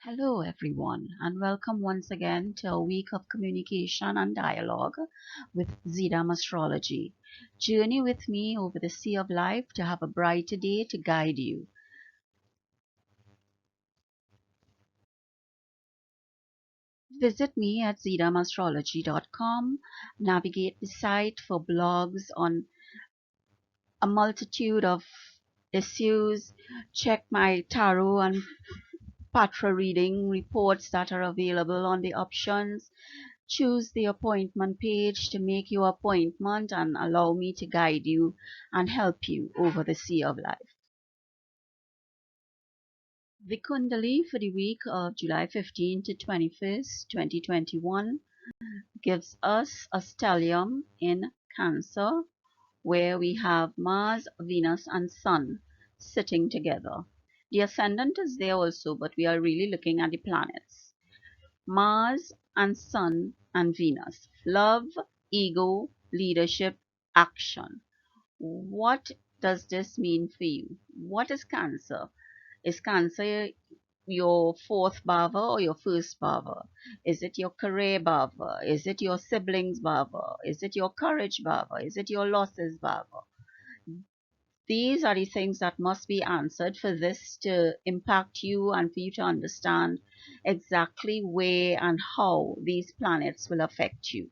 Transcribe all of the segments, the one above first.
Hello, everyone, and welcome once again to a week of communication and dialogue with Zidam Astrology. Journey with me over the sea of life to have a brighter day to guide you. Visit me at zidamastrology.com. Navigate the site for blogs on a multitude of issues. Check my tarot and Patra reading reports that are available on the options. Choose the appointment page to make your appointment and allow me to guide you and help you over the sea of life. The Kundali for the week of July 15 to 21st, 2021 gives us a stellium in Cancer where we have Mars, Venus and Sun sitting together. The ascendant is there also, but we are really looking at the planets. Mars and Sun and Venus. Love, ego, leadership, action. What does this mean for you? What is Cancer? Is Cancer your fourth bhava or your first bhava? Is it your career bhava? Is it your siblings bhava? Is it your courage bhava? Is it your losses bhava? These are the things that must be answered for this to impact you and for you to understand exactly where and how these planets will affect you.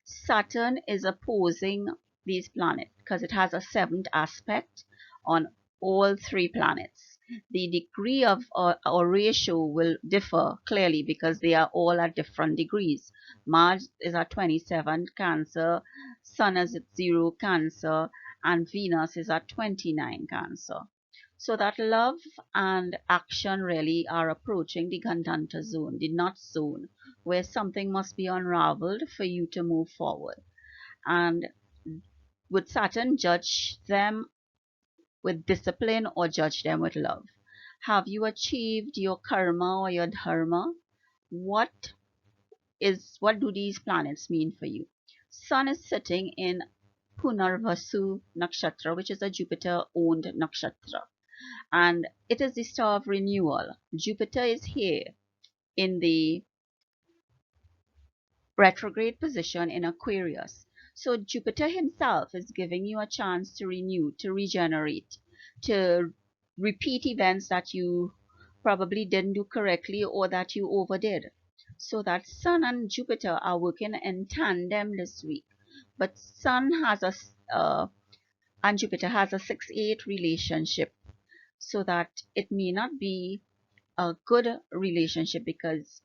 Saturn is opposing these planets because it has a seventh aspect on all three planets. The degree of or ratio will differ clearly because they are all at different degrees. Mars is at 27 Cancer, Sun is at 0 Cancer, and Venus is at 29 Cancer. So that love and action really are approaching the Gandanta zone, the nut zone, where something must be unraveled for you to move forward. And would Saturn judge them with discipline or judge them with love? Have you achieved your karma or your dharma? What do these planets mean for you? Sun is sitting in Punarvasu nakshatra, which is a Jupiter owned nakshatra, and it is the star of renewal. Jupiter is here in the retrograde position in Aquarius. So Jupiter himself is giving you a chance to renew, to regenerate, to repeat events that you probably didn't do correctly or that you overdid. So that Sun and Jupiter are working in tandem this week. But Sun has and Jupiter has a 6-8 relationship, so that it may not be a good relationship because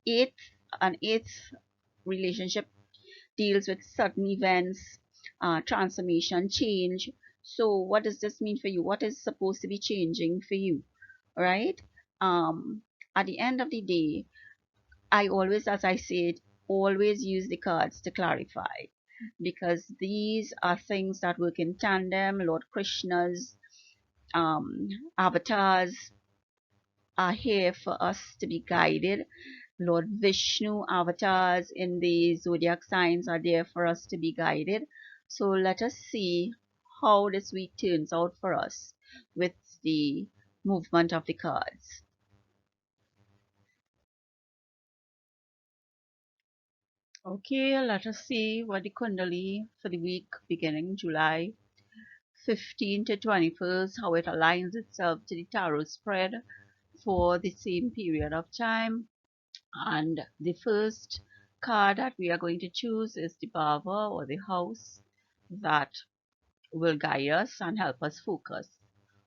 eighth an eighth relationship deals with certain events, transformation, change. So what does this mean for you? What is supposed to be changing for you, right? At the end of the day, I always, as I said, always use the cards to clarify, because these are things that work in tandem. Lord Krishna's um, avatars are here for us to be guided. Lord Vishnu avatars in the zodiac signs are there for us to be guided. So let us see how this week turns out for us with the movement of the cards. Okay, let us see what the Kundali for the week beginning July 15 to 21st, how it aligns itself to the tarot spread for the same period of time. And the first card that we are going to choose is the Baba, or the house that will guide us and help us focus.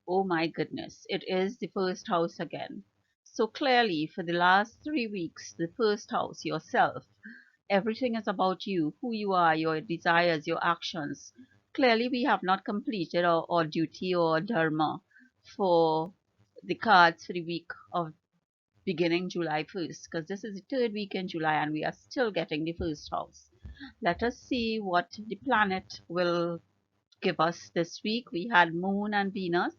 Oh my goodness, it is the first house again. So clearly, for the last 3 weeks, the first house, yourself, everything is about you, who you are, your desires, your actions. Clearly, we have not completed our duty or dharma for the cards for the week of beginning July 1st, because this is the third week in July and we are still getting the first house. Let us see what the planet will give us this week. We had Moon and Venus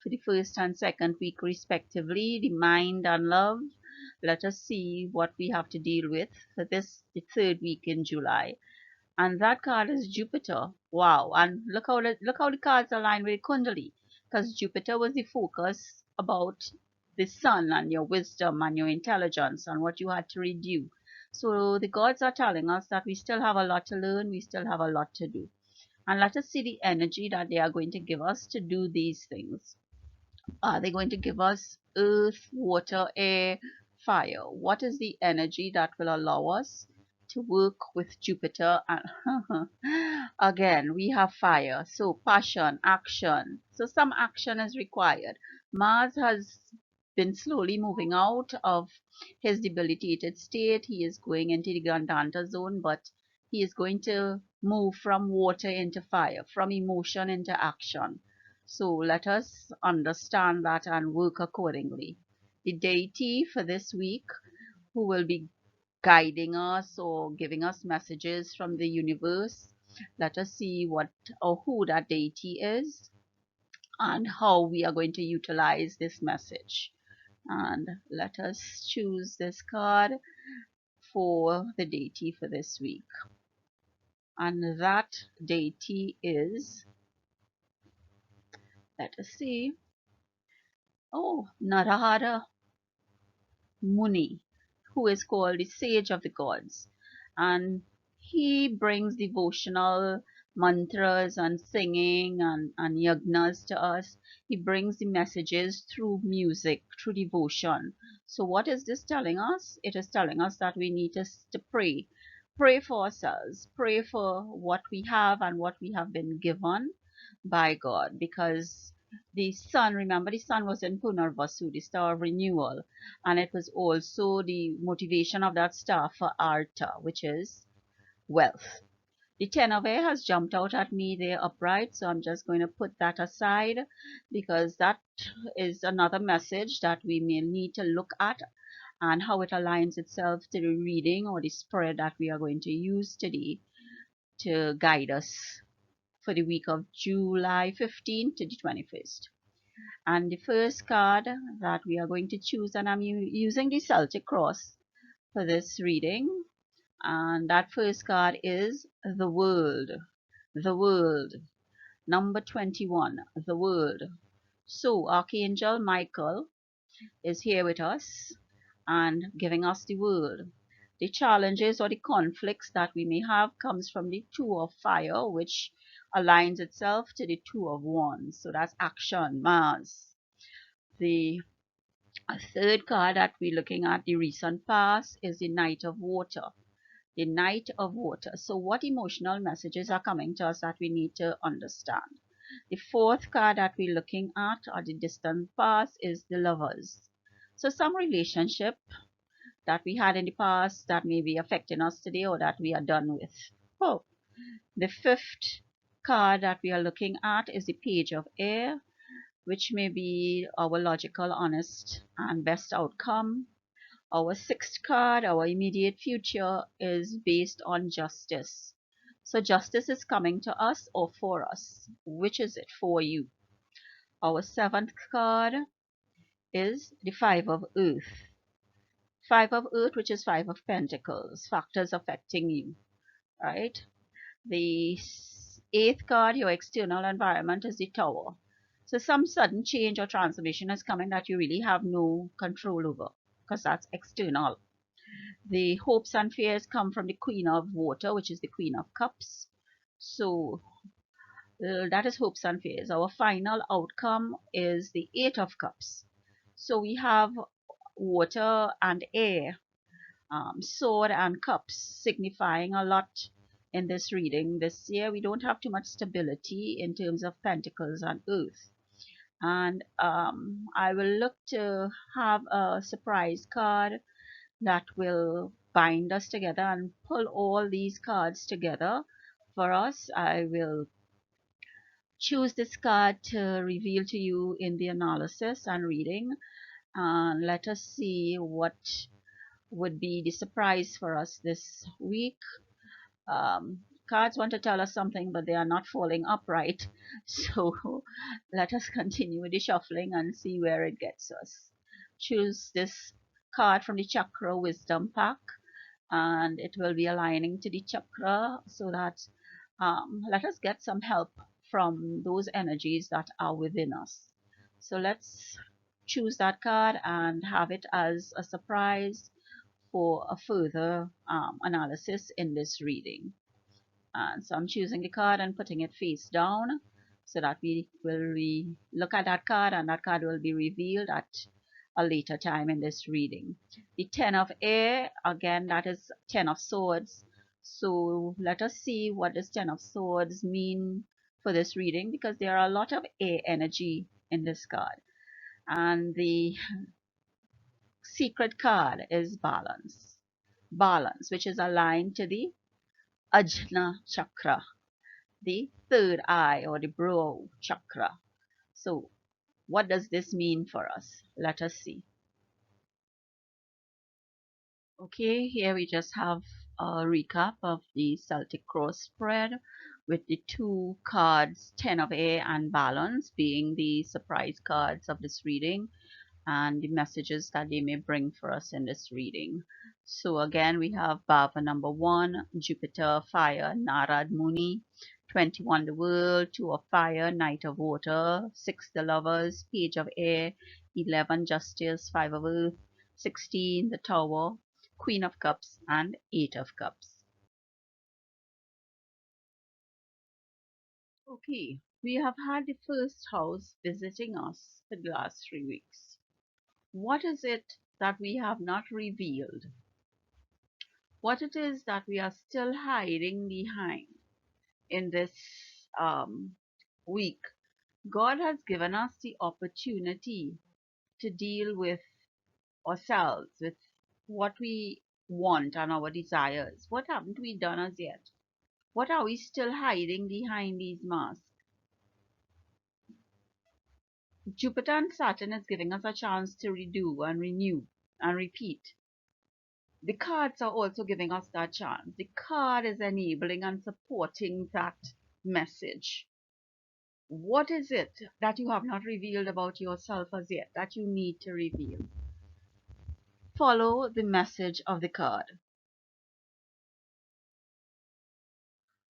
for the first and second week respectively, the mind and love. Let us see what we have to deal with for this, the third week in July. And that card is Jupiter. Wow. And look how the cards align with Kundali, because Jupiter was the focus about the sun and your wisdom and your intelligence and what you had to redo. So the gods are telling us that we still have a lot to learn, we still have a lot to do. And let us see the energy that they are going to give us to do these things. Are they going to give us earth, water, air, fire? What is the energy that will allow us to work with Jupiter? And again, we have fire. So passion, action. So some action is required. Mars has been slowly moving out of his debilitated state. He is going into the Gandanta zone, but he is going to move from water into fire, from emotion into action. So let us understand that and work accordingly. The deity for this week who will be guiding us or giving us messages from the universe. Let us see what or who that deity is and how we are going to utilize this message. And let us choose this card for the deity for this week. And that deity is, let us see, Narahara Muni, who is called the sage of the gods, and he brings devotional mantras and singing and yagnas to us. He brings the messages through music, through devotion. So what is this telling us? It is telling us that we need to pray. Pray for ourselves. Pray for what we have and what we have been given by God, because the sun, remember the sun was in Punarvasu, the star of renewal, and it was also the motivation of that star for Arta, which is wealth. The Ten of Air has jumped out at me there upright, so I'm just going to put that aside because that is another message that we may need to look at and how it aligns itself to the reading or the spread that we are going to use today to guide us for the week of July 15th to the 21st. And the first card that we are going to choose, and I'm using the Celtic Cross for this reading, and that first card is the World. The World. Number 21, the World. So Archangel Michael is here with us and giving us the world. The challenges or the conflicts that we may have comes from the Two of Fire, which aligns itself to the Two of Wands. So that's action, Mars. The third card that we're looking at, the recent past, is the Knight of Water. The Knight of Water. So what emotional messages are coming to us that we need to understand? The fourth card that we're looking at, or the distant past, is the Lovers. So some relationship that we had in the past that may be affecting us today or that we are done with. Oh, the fifth card that we are looking at is the Page of Air, which may be our logical, honest, and best outcome. Our sixth card, our immediate future, is based on justice. So justice is coming to us or for us. Which is it for you? Our seventh card is the Five of Earth. Five of Earth, which is Five of Pentacles, factors affecting you, right? The eighth card, your external environment, is the Tower. So some sudden change or transformation is coming that you really have no control over because that's external. The hopes and fears come from the Queen of Water, which is the Queen of Cups. So that is hopes and fears. Our final outcome is the Eight of Cups. So we have water and air, sword and cups, signifying a lot in this reading. This year we don't have too much stability in terms of pentacles and earth. And I will look to have a surprise card that will bind us together and pull all these cards together for us. I will choose this card to reveal to you in the analysis and reading, and let us see what would be the surprise for us this week. Cards want to tell us something, but they are not falling upright. So let us continue with the shuffling and see where it gets us. Choose this card from the Chakra Wisdom Pack, and it will be aligning to the chakra so that let us get some help from those energies that are within us. So let's choose that card and have it as a surprise for a further analysis in this reading. And so I'm choosing the card and putting it face down so that we will look at that card, and that card will be revealed at a later time in this reading. The Ten of Air, again, that is Ten of Swords. So let us see what this Ten of Swords mean for this reading, because there are a lot of air energy in this card. And the secret card is Balance. Balance, which is aligned to the Ajna chakra, the third eye or the brow chakra. So what does this mean for us? Let us see. Okay, here we just have a recap of the Celtic cross spread with the two cards, Ten of Air and Balance, being the surprise cards of this reading, and the messages that they may bring for us in this reading. So again, we have Bhava number 1, Jupiter, Fire, Narad Muni, 21 the World, 2 of Fire, Knight of Water, 6 the Lovers, Page of Air, 11 Justice, 5 of Earth, 16 the Tower, Queen of Cups, and 8 of Cups. Okay, we have had the first house visiting us for the last 3 weeks. What is it that we have not revealed? What it is that we are still hiding behind in this week? God has given us the opportunity to deal with ourselves, with what we want and our desires. What haven't we done as yet? What are we still hiding behind these masks? Jupiter and Saturn is giving us a chance to redo and renew and repeat. The cards are also giving us that chance. The card is enabling and supporting that message. What is it that you have not revealed about yourself as yet that you need to reveal? Follow the message of the card.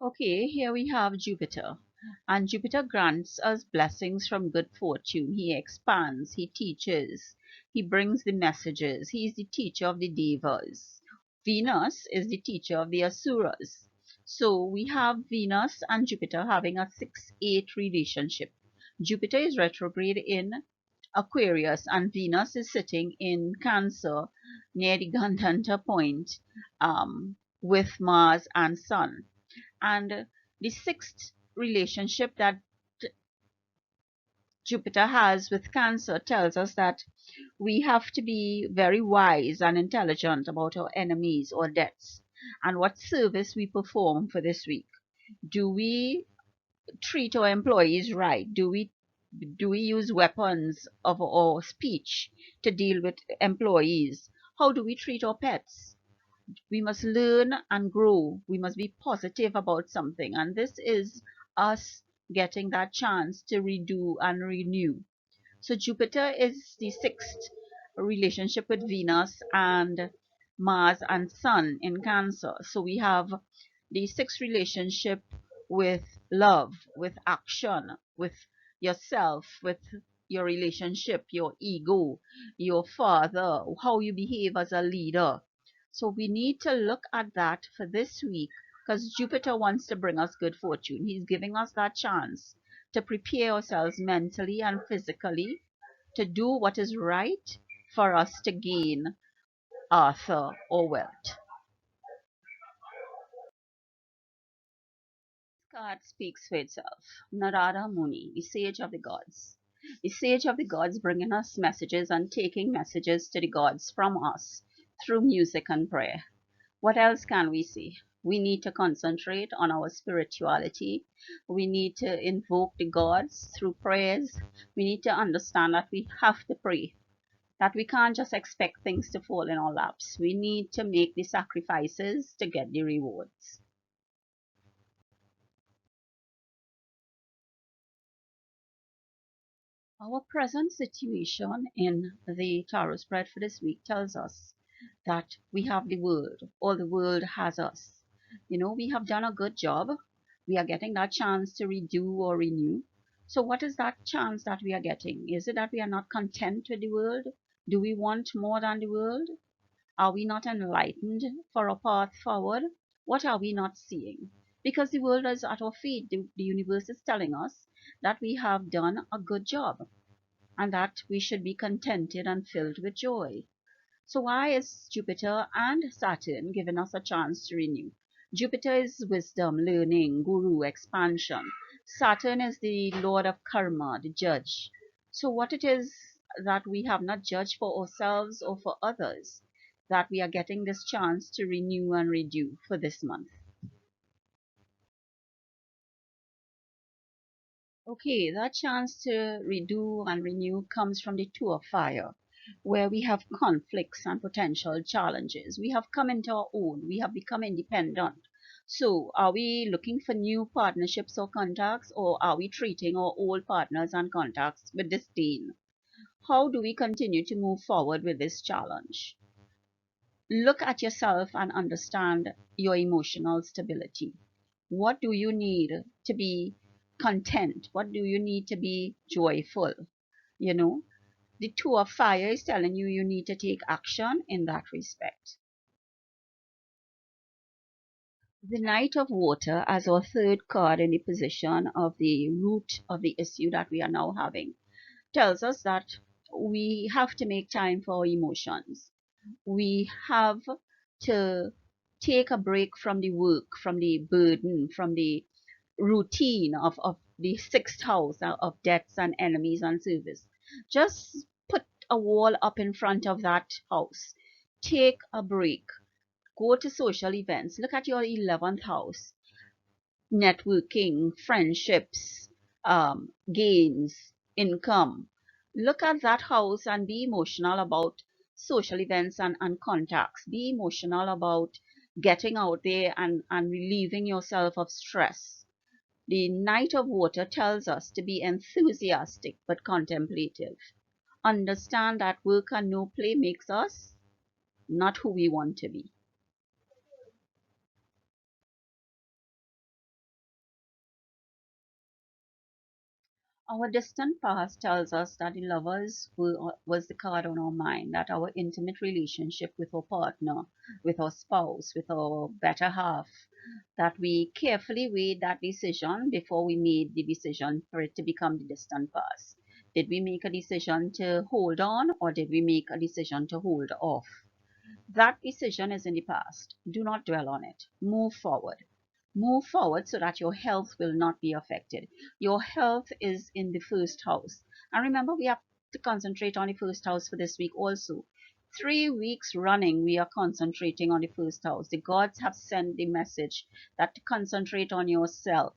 Okay, here we have Jupiter. And Jupiter grants us blessings from good fortune. He expands, he teaches, he brings the messages. He is the teacher of the Devas. Venus is the teacher of the Asuras. So we have Venus and Jupiter having a 6-8 relationship. Jupiter is retrograde in Aquarius and Venus is sitting in Cancer near the Gandanta point with Mars and Sun. And the sixth relationship that Jupiter has with Cancer tells us that we have to be very wise and intelligent about our enemies or debts and what service we perform for this week. Do we treat our employees right? Do we use weapons of our speech to deal with employees? How do we treat our pets? We must learn and grow. We must be positive about something. And this is us getting that chance to redo and renew. So Jupiter is the sixth relationship with Venus and Mars and Sun in Cancer. So we have the sixth relationship with love, with action, with yourself, with your relationship, your ego, your father, how you behave as a leader. So we need to look at that for this week because Jupiter wants to bring us good fortune. He's giving us that chance to prepare ourselves mentally and physically to do what is right for us to gain Arthur or wealth. Card speaks for itself. Narada Muni, the sage of the gods. The sage of the gods bringing us messages and taking messages to the gods from us through music and prayer. What else can we see? We need to concentrate on our spirituality. We need to invoke the gods through prayers. We need to understand that we have to pray, that we can't just expect things to fall in our laps. We need to make the sacrifices to get the rewards. Our present situation in the tarot spread for this week tells us that we have the world, or the world has us. We have done a good job. We are getting that chance to redo or renew. So what is that chance that we are getting? Is it that we are not content with the world? Do we want more than the world? Are we not enlightened for a path forward? What are we not seeing? Because the world is at our feet. The universe is telling us that we have done a good job and that we should be contented and filled with joy. So why is Jupiter and Saturn giving us a chance to renew? Jupiter is wisdom, learning, guru, expansion. Saturn is the lord of karma, the judge. So what it is that we have not judged for ourselves or for others, that we are getting this chance to renew and redo for this month. Okay, that chance to redo and renew comes from the Two of Fire, where we have conflicts and potential challenges. We have come into our own, we have become independent. So, are we looking for new partnerships or contacts, or are we treating our old partners and contacts with disdain? How do we continue to move forward with this challenge? Look at yourself and understand your emotional stability. What do you need to be content? What do you need to be joyful? You know, the Two of Fire is telling you you need to take action in that respect. The Knight of Water, as our third card in the position of the root of the issue that we are now having, tells us that we have to make time for our emotions. We have to take a break from the work, from the burden, from the routine of the sixth house of debts and enemies and service. Just put a wall up in front of that house. Take a break. Go to social events. Look at your 11th house. Networking, friendships, gains, income. Look at that house and be emotional about social events and contacts. Be emotional about getting out there and relieving yourself of stress. The Knight of Water tells us to be enthusiastic but contemplative. Understand that work and no play makes us not who we want to be. Our distant past tells us that the lovers was the card on our mind, that our intimate relationship with our partner, with our spouse, with our better half, that we carefully weighed that decision before we made the decision for it to become the distant past. Did we make a decision to hold on or did we make a decision to hold off? That decision is in the past. Do not dwell on it. Move forward. Move forward so that your health will not be affected. Your health is in the first house. And remember, we have to concentrate on the first house for this week also. 3 weeks running, we are concentrating on the first house. The gods have sent the message that to concentrate on yourself.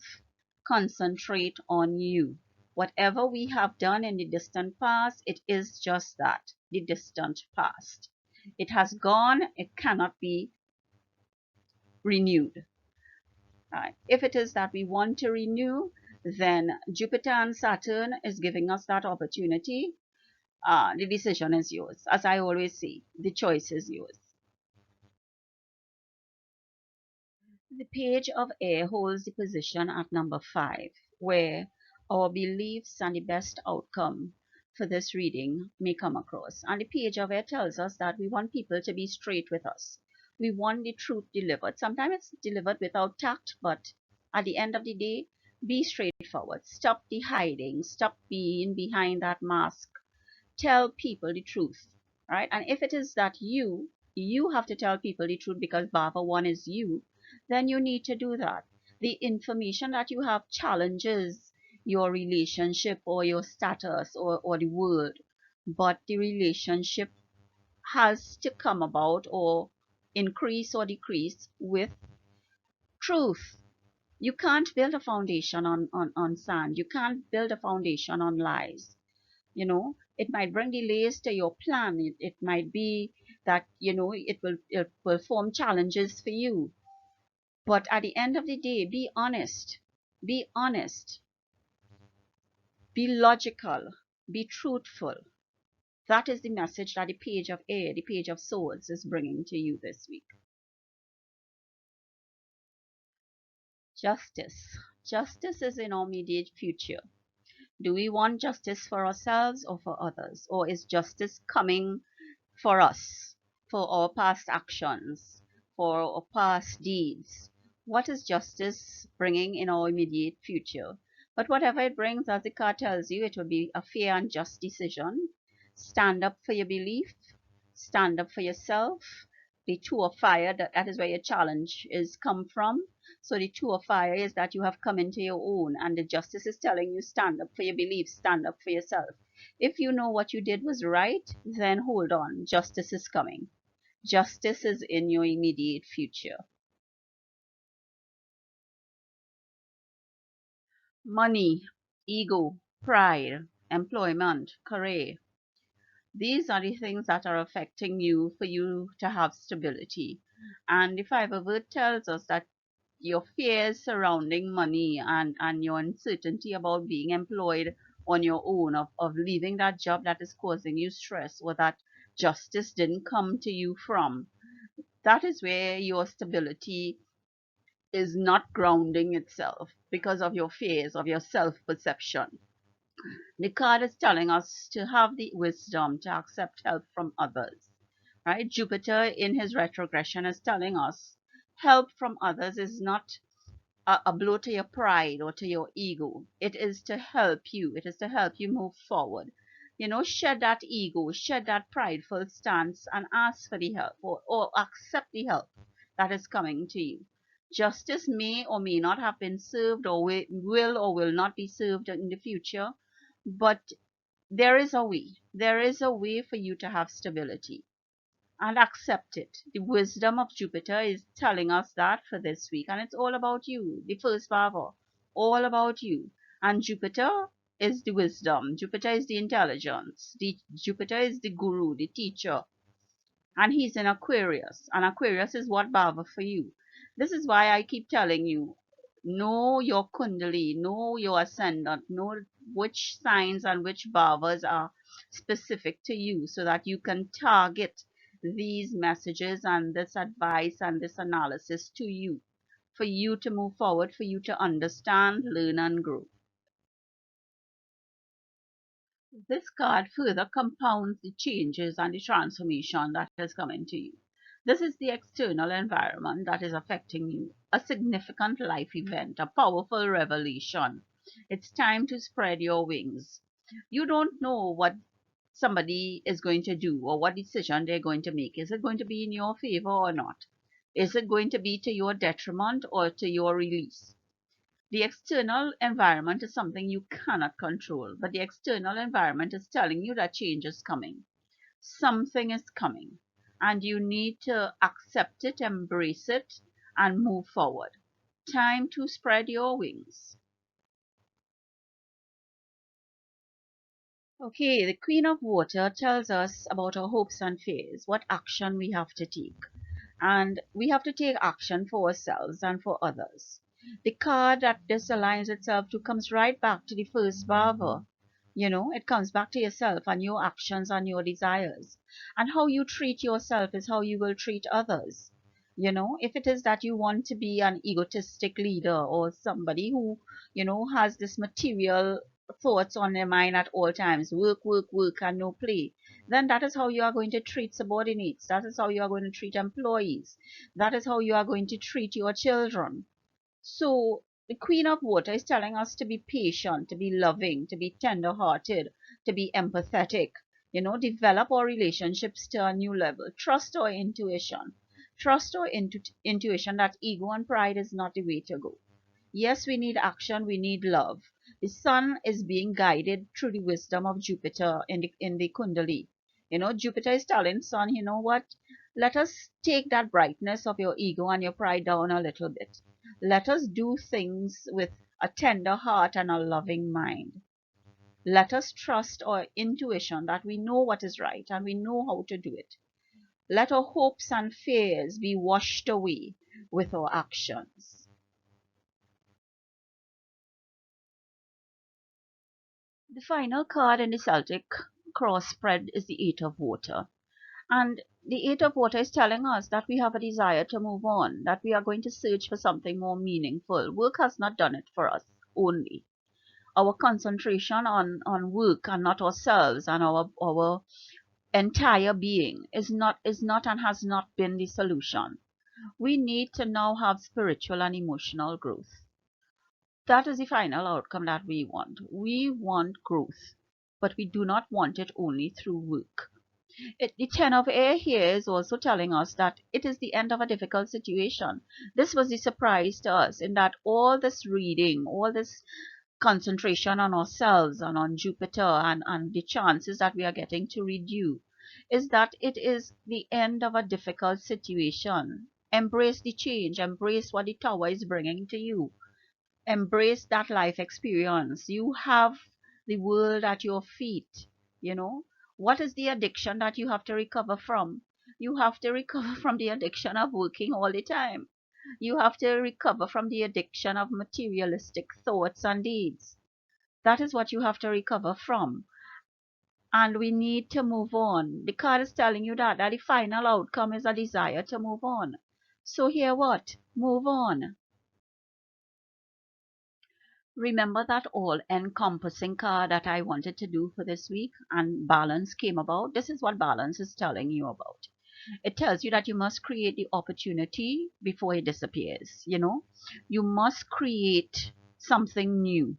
Concentrate on you. Whatever we have done in the distant past, it is just that, the distant past. It has gone, it cannot be renewed. If it is that we want to renew, then Jupiter and Saturn is giving us that opportunity. The decision is yours. As I always say, the choice is yours. The Page of Air holds the position at number 5, where our beliefs and the best outcome for this reading may come across. And the Page of Air tells us that we want people to be straight with us. We want the truth delivered. Sometimes it's delivered without tact, but at the end of the day, be straightforward. Stop the hiding. Stop being behind that mask. Tell people the truth, right? And if it is that you have to tell people the truth because Baba one is you, then you need to do that. The information that you have challenges your relationship or your status or the world, but the relationship has to come about or increase or decrease with truth. You can't build a foundation on sand. You can't build a foundation on lies. It might bring delays to your plan. It might be that it will form challenges for you, but at the end of the day, be honest. Be honest, be logical, be truthful. That is the message that the Page of Air, the Page of Swords, is bringing to you this week. Justice is in our immediate future. Do we want justice for ourselves or for others? Or is justice coming for us, for our past actions, for our past deeds? What is justice bringing in our immediate future? But whatever it brings, as the card tells you, it will be a fair and just decision. Stand up for your belief, stand up for yourself. The two of fire, that is where your challenge is come from. So the two of fire is that you have come into your own, and the justice is telling you stand up for your beliefs, stand up for yourself. If you know what you did was right, then hold on. Justice is coming. Justice is in your immediate future. Money, ego, pride, employment, career. These are the things that are affecting you for you to have stability. And the five of earth tells us that your fears surrounding money and your uncertainty about being employed on your own, of leaving that job that is causing you stress or that justice didn't come to you from, that is where your stability is not grounding itself because of your fears, of your self-perception. The card is telling us to have the wisdom to accept help from others, right? Jupiter in his retrogression is telling us help from others is not a blow to your pride or to your ego. It is to help you. It is to help you move forward. Shed that ego, shed that prideful stance, and ask for the help, or accept the help that is coming to you. Justice may or may not have been served, or will or will not be served in the future, but there is a way. There is a way for you to have stability and accept it. The wisdom of Jupiter is telling us that for this week, and it's all about you, the first Baba, all about you. And Jupiter is the wisdom, Jupiter is the intelligence, Jupiter is the guru, the teacher, and he's in Aquarius, and Aquarius is what Baba for you. This is why I keep telling you, know your Kundali, know your ascendant, know which signs and which Bhavas are specific to you so that you can target these messages and this advice and this analysis to you, for you to move forward, for you to understand, learn, and grow. This card further compounds the changes and the transformation that is coming to you. This is the external environment that is affecting you, a significant life event, a powerful revelation. It's time to spread your wings. You don't know what somebody is going to do or what decision they're going to make. Is it going to be in your favor or not? Is it going to be to your detriment or to your release? The external environment is something you cannot control, but the external environment is telling you that change is coming. Something is coming, and you need to accept it, embrace it, and move forward. Time to spread your wings. Okay, the Queen of Water tells us about our hopes and fears, what action we have to take. And we have to take action for ourselves and for others. The card that this aligns itself to comes right back to the first Bhava. It comes back to yourself and your actions and your desires. And how you treat yourself is how you will treat others. If it is that you want to be an egotistic leader or somebody who, has this material thoughts on their mind at all times, work, work, work, and no play, then that is how you are going to treat subordinates. That is how you are going to treat employees. That is how you are going to treat your children. So the Queen of Water is telling us to be patient, to be loving, to be tender-hearted, to be empathetic. Develop our relationships to a new level. Trust our intuition. Trust our intuition that ego and pride is not the way to go. Yes, we need action, we need love. The sun is being guided through the wisdom of Jupiter in the Kundali. Jupiter is telling sun, you know what? Let us take that brightness of your ego and your pride down a little bit. Let us do things with a tender heart and a loving mind. Let us trust our intuition that we know what is right and we know how to do it. Let our hopes and fears be washed away with our actions. The final card in the Celtic cross spread is the Eight of Water. And the Eight of Water is telling us that we have a desire to move on, that we are going to search for something more meaningful. Work has not done it for us only. our concentration on work and not ourselves and our entire being is not and has not been the solution. We need to now have spiritual and emotional growth. That is the final outcome that we want. We want growth, but we do not want it only through work. The Ten of Air here is also telling us that it is the end of a difficult situation. This was the surprise to us, in that all this reading, all this concentration on ourselves and on Jupiter, and the chances that we are getting to read you, is that it is the end of a difficult situation. Embrace the change, embrace what the tower is bringing to you, embrace that life experience. You have the world at your feet. You know, what is the addiction that you have to recover from? You have to recover from the addiction of working all the time. You have to recover from the addiction of materialistic thoughts and deeds. That is what you have to recover from. And we need to move on. The card is telling you that the final outcome is a desire to move on. So here what? Move on. Remember that all-encompassing card that I wanted to do for this week, and balance came about. This is what balance is telling you about. It tells you that you must create the opportunity before it disappears. You must create something new.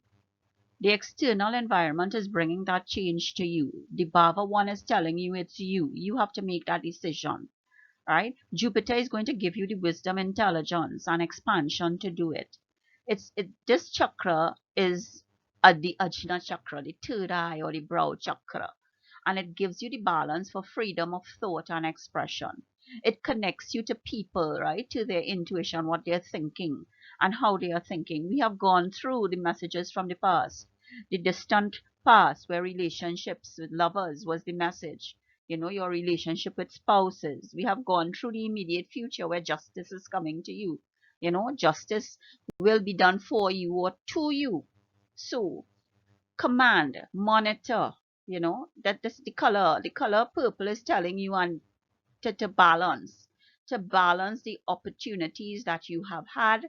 The external environment is bringing that change to you. The Bava one is telling you it's you. You have to make that decision, right? Jupiter is going to give you the wisdom, intelligence, and expansion to do it. This chakra is the Ajna chakra, the third eye or the brow chakra, and it gives you the balance for freedom of thought and expression. It connects you to people, right? To their intuition, what they're thinking and how they are thinking. We have gone through the messages from the past, the distant past, where relationships with lovers was the message. Your relationship with spouses. We have gone through the immediate future, where justice is coming to you. Justice will be done for you or to you. So command, monitor, that this the color purple is telling you, and to balance the opportunities that you have had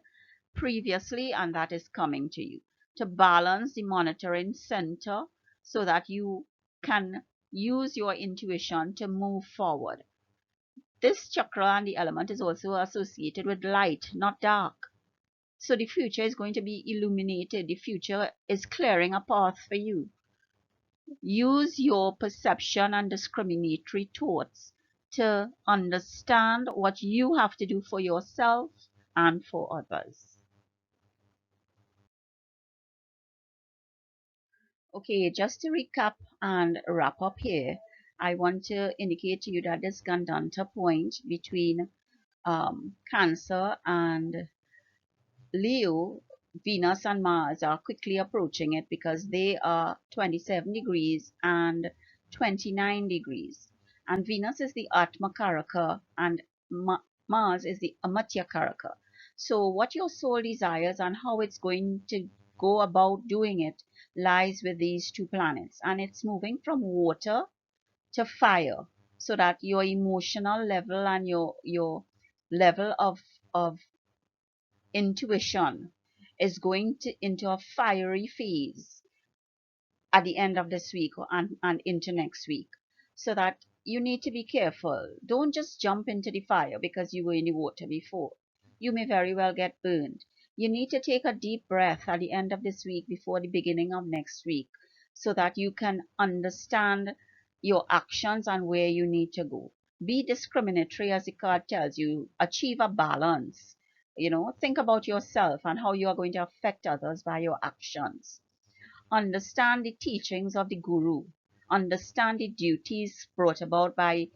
previously and that is coming to you, to balance the monitoring center so that you can use your intuition to move forward. This chakra and the element is also associated with light, not dark. So the future is going to be illuminated. The future is clearing a path for you. Use your perception and discriminatory thoughts to understand what you have to do for yourself and for others. Okay, just to recap and wrap up here, I want to indicate to you that this Gandanta point between Cancer and Leo, Venus and Mars are quickly approaching it, because they are 27 degrees and 29 degrees. And Venus is the Atma Karaka, and Mars is the Amatya Karaka. So what your soul desires and how it's going to go about doing it lies with these two planets. And it's moving from water to fire, so that your emotional level and your level of intuition is going into a fiery phase at the end of this week and into next week. So that you need to be careful. Don't just jump into the fire because you were in the water before. You may very well get burned. You need to take a deep breath at the end of this week before the beginning of next week, so that you can understand your actions and where you need to go. Be discriminatory, as the card tells you. Achieve a balance. Think about yourself and how you are going to affect others by your actions. Understand the teachings of the Guru. Understand the duties brought about by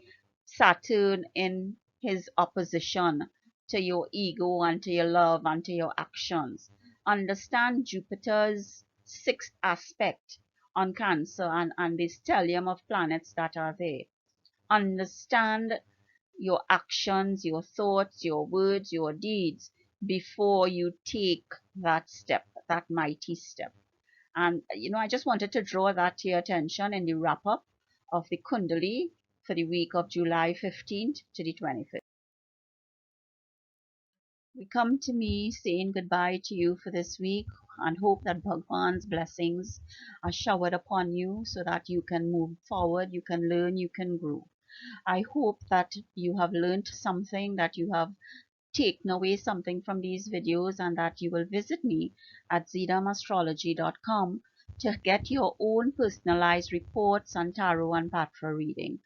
Saturn in his opposition to your ego and to your love and to your actions. Understand Jupiter's sixth aspect on Cancer, and the stellium of planets that are there. Understand your actions, your thoughts, your words, your deeds before you take that step, that mighty step. And I just wanted to draw that to your attention in the wrap up of the Kundali for the week of July 15th to the 25th. We come to me saying goodbye to you for this week, and hope that Bhagwan's blessings are showered upon you so that you can move forward, you can learn, you can grow. I hope that you have learned something, that you have taken away something from these videos, and that you will visit me at zidamastrology.com to get your own personalized reports on tarot and patra reading.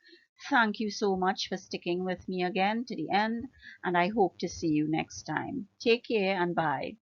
Thank you so much for sticking with me again to the end, and I hope to see you next time. Take care and bye.